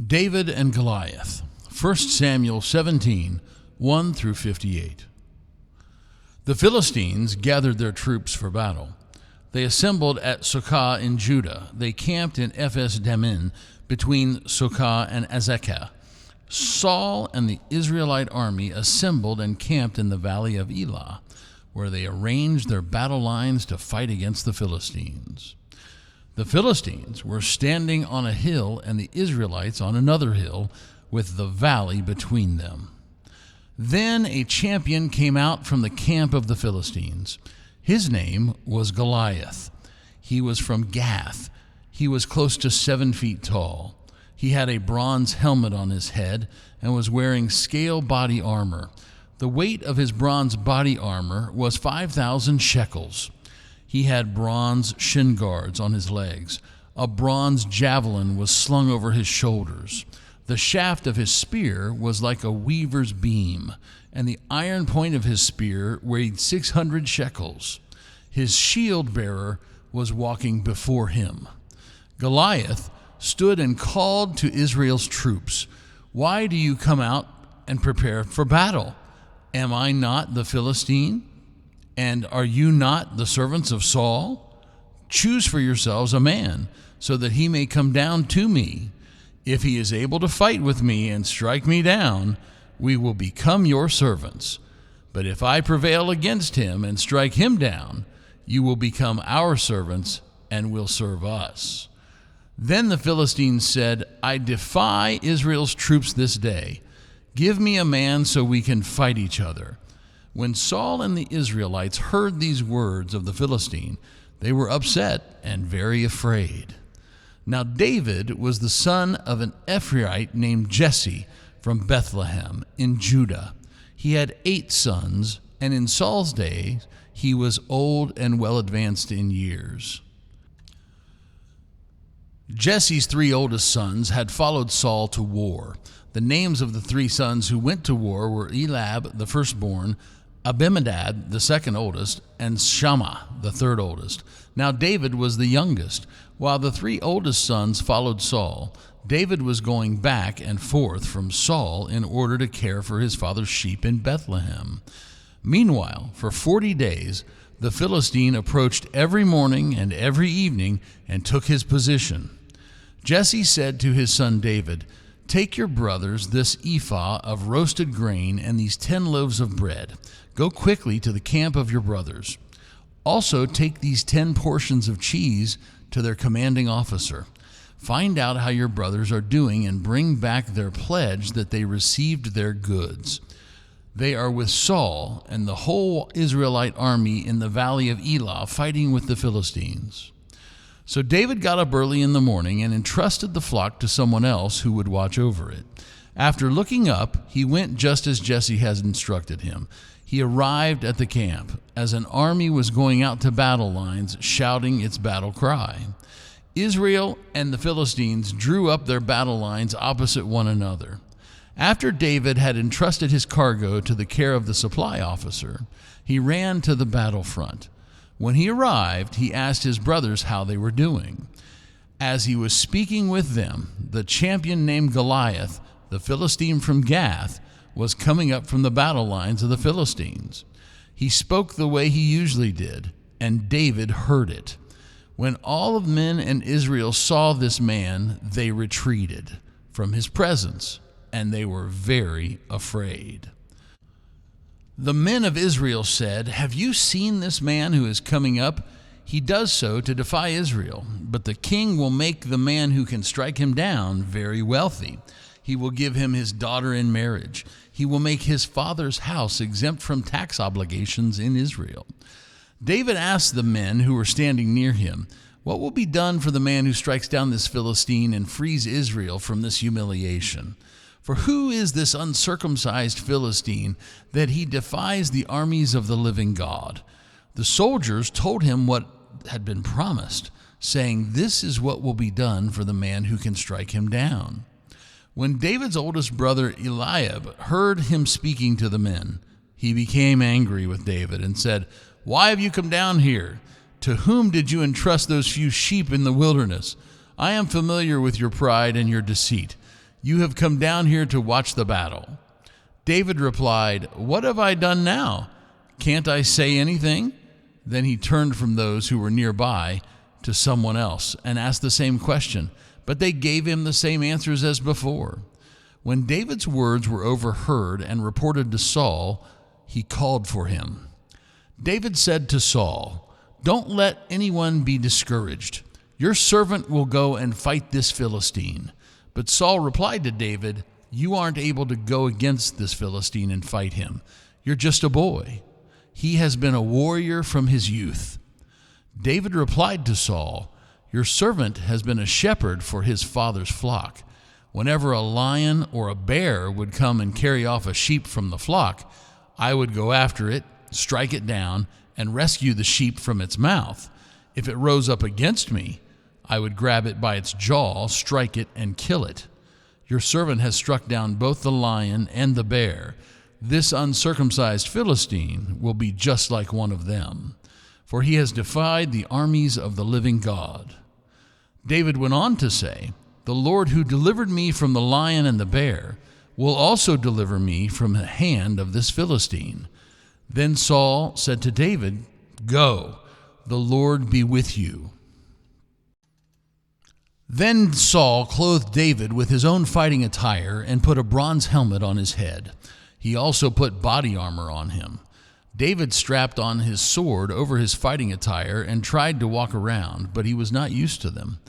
David and Goliath. 1 Samuel 17, 1 through 58. The Philistines gathered their troops for battle. They assembled at Socoh in Judah. They camped in Ephes-Dammim between Socoh and Azekah. Saul and the Israelite army assembled and camped in the valley of Elah, where they arranged their battle lines to fight against the Philistines. The Philistines were standing on a hill and the Israelites on another hill, with the valley between them. Then a champion came out from the camp of the Philistines. His name was Goliath. He was from Gath. He was close to 7 feet tall. He had a bronze helmet on his head and was wearing scale body armor. The weight of his bronze body armor was 5,000 shekels. He had bronze shin guards on his legs. A bronze javelin was slung over his shoulders. The shaft of his spear was like a weaver's beam, and the iron point of his spear weighed 600 shekels. His shield bearer was walking before him. Goliath stood and called to Israel's troops, "Why do you come out and prepare for battle? Am I not the Philistine? And are you not the servants of Saul? Choose for yourselves a man, so that he may come down to me. If he is able to fight with me and strike me down, we will become your servants. But if I prevail against him and strike him down, you will become our servants and will serve us." Then the Philistines said, "I defy Israel's troops this day. Give me a man so we can fight each other." When Saul and the Israelites heard these words of the Philistine, they were upset and very afraid. Now David was the son of an Ephraite named Jesse from Bethlehem in Judah. He had 8 sons, and in Saul's day he was old and well advanced in years. Jesse's 3 oldest sons had followed Saul to war. The names of the 3 sons who went to war were Eliab, the firstborn, Abimadab, the second oldest, and Shammah, the third oldest. Now David was the youngest. While the 3 oldest sons followed Saul, David was going back and forth from Saul in order to care for his father's sheep in Bethlehem. Meanwhile, for 40 days, the Philistine approached every morning and every evening and took his position. Jesse said to his son David, "Take your brothers this ephah of roasted grain and these 10 loaves of bread. Go quickly to the camp of your brothers. Also take these 10 portions of cheese to their commanding officer. Find out how your brothers are doing and bring back their pledge that they received their goods. They are with Saul and the whole Israelite army in the valley of Elah fighting with the Philistines." So David got up early in the morning and entrusted the flock to someone else who would watch over it. After looking up, he went just as Jesse had instructed him. He arrived at the camp as an army was going out to battle lines, shouting its battle cry. Israel and the Philistines drew up their battle lines opposite one another. After David had entrusted his cargo to the care of the supply officer, he ran to the battlefront. When he arrived, he asked his brothers how they were doing. As he was speaking with them, the champion named Goliath, the Philistine from Gath, was coming up from the battle lines of the Philistines. He spoke the way he usually did, and David heard it. When all of men in Israel saw this man, they retreated from his presence, and they were very afraid. The men of Israel said, "Have you seen this man who is coming up? He does so to defy Israel, but the king will make the man who can strike him down very wealthy. He will give him his daughter in marriage. He will make his father's house exempt from tax obligations in Israel." David asked the men who were standing near him, "What will be done for the man who strikes down this Philistine and frees Israel from this humiliation? For who is this uncircumcised Philistine that he defies the armies of the living God?" The soldiers told him what had been promised, saying, "This is what will be done for the man who can strike him down." When David's oldest brother Eliab heard him speaking to the men, he became angry with David and said, "Why have you come down here? To whom did you entrust those few sheep in the wilderness? I am familiar with your pride and your deceit. You have come down here to watch the battle." David replied, "What have I done now? Can't I say anything?" Then he turned from those who were nearby to someone else and asked the same question, but they gave him the same answers as before. When David's words were overheard and reported to Saul, he called for him. David said to Saul, "Don't let anyone be discouraged. Your servant will go and fight this Philistine." But Saul replied to David, "You aren't able to go against this Philistine and fight him. You're just a boy. He has been a warrior from his youth." David replied to Saul, "Your servant has been a shepherd for his father's flock. Whenever a lion or a bear would come and carry off a sheep from the flock, I would go after it, strike it down, and rescue the sheep from its mouth. If it rose up against me, I would grab it by its jaw, strike it, and kill it. Your servant has struck down both the lion and the bear. This uncircumcised Philistine will be just like one of them, for he has defied the armies of the living God." David went on to say, "The Lord who delivered me from the lion and the bear will also deliver me from the hand of this Philistine." Then Saul said to David, "Go, the Lord be with you." Then Saul clothed David with his own fighting attire and put a bronze helmet on his head. He also put body armor on him. David strapped on his sword over his fighting attire and tried to walk around, but he was not used to them.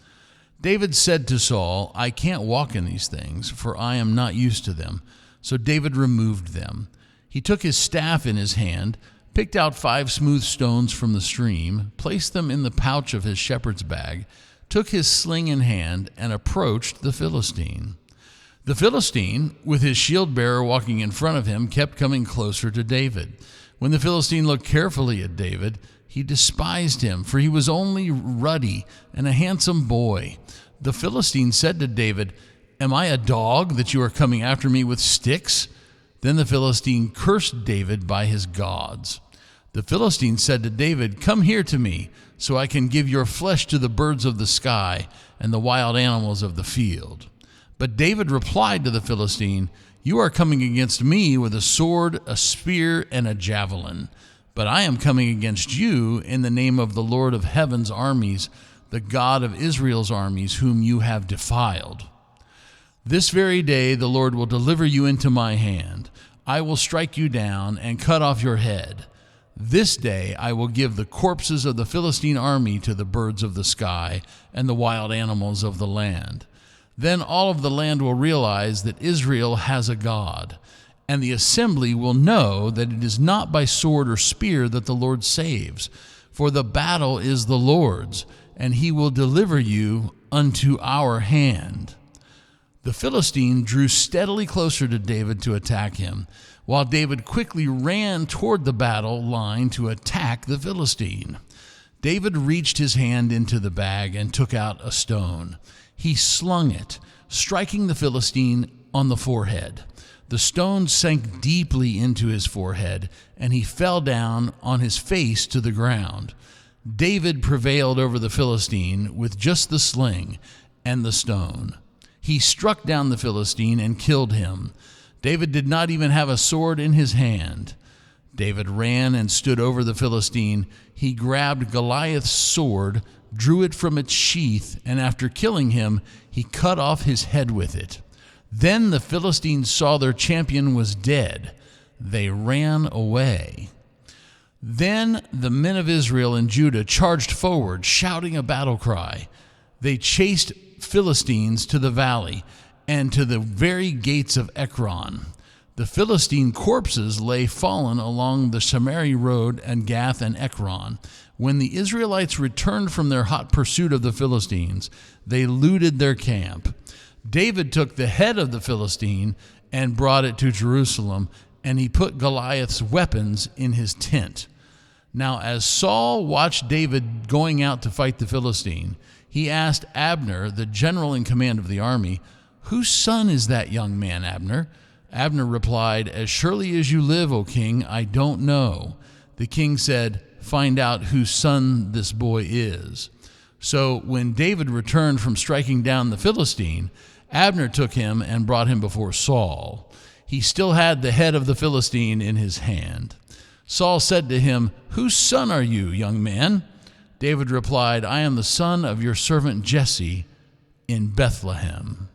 David said to Saul, "I can't walk in these things, for I am not used to them." So David removed them. He took his staff in his hand, picked out 5 smooth stones from the stream, placed them in the pouch of his shepherd's bag, took his sling in hand, and approached the Philistine. The Philistine, with his shield-bearer walking in front of him, kept coming closer to David. When the Philistine looked carefully at David, he despised him, for he was only ruddy and a handsome boy. The Philistine said to David, "Am I a dog that you are coming after me with sticks?" Then the Philistine cursed David by his gods. The Philistine said to David, "Come here to me, so I can give your flesh to the birds of the sky and the wild animals of the field." But David replied to the Philistine, "You are coming against me with a sword, a spear, and a javelin. But I am coming against you in the name of the Lord of heaven's armies, the God of Israel's armies, whom you have defiled. This very day the Lord will deliver you into my hand. I will strike you down and cut off your head. This day I will give the corpses of the Philistine army to the birds of the sky and the wild animals of the land. Then all of the land will realize that Israel has a God, and the assembly will know that it is not by sword or spear that the Lord saves, for the battle is the Lord's, and he will deliver you unto our hand." The Philistine drew steadily closer to David to attack him, while David quickly ran toward the battle line to attack the Philistine. David reached his hand into the bag and took out a stone. He slung it, striking the Philistine on the forehead. The stone sank deeply into his forehead, and he fell down on his face to the ground. David prevailed over the Philistine with just the sling and the stone. He struck down the Philistine and killed him. David did not even have a sword in his hand. David ran and stood over the Philistine. He grabbed Goliath's sword, drew it from its sheath, and after killing him, he cut off his head with it. Then the Philistines saw their champion was dead. They ran away. Then the men of Israel and Judah charged forward, shouting a battle cry. They chased Philistines to the valley and to the very gates of Ekron. The Philistine corpses lay fallen along the Samaria road and Gath and Ekron. When the Israelites returned from their hot pursuit of the Philistines, they looted their camp. David took the head of the Philistine and brought it to Jerusalem, and he put Goliath's weapons in his tent. Now, as Saul watched David going out to fight the Philistine, he asked Abner, the general in command of the army, "Whose son is that young man, Abner?" Abner replied, "As surely as you live, O king, I don't know." The king said, "Find out whose son this boy is." So when David returned from striking down the Philistine, Abner took him and brought him before Saul. He still had the head of the Philistine in his hand. Saul said to him, "Whose son are you, young man?" David replied, "I am the son of your servant Jesse in Bethlehem."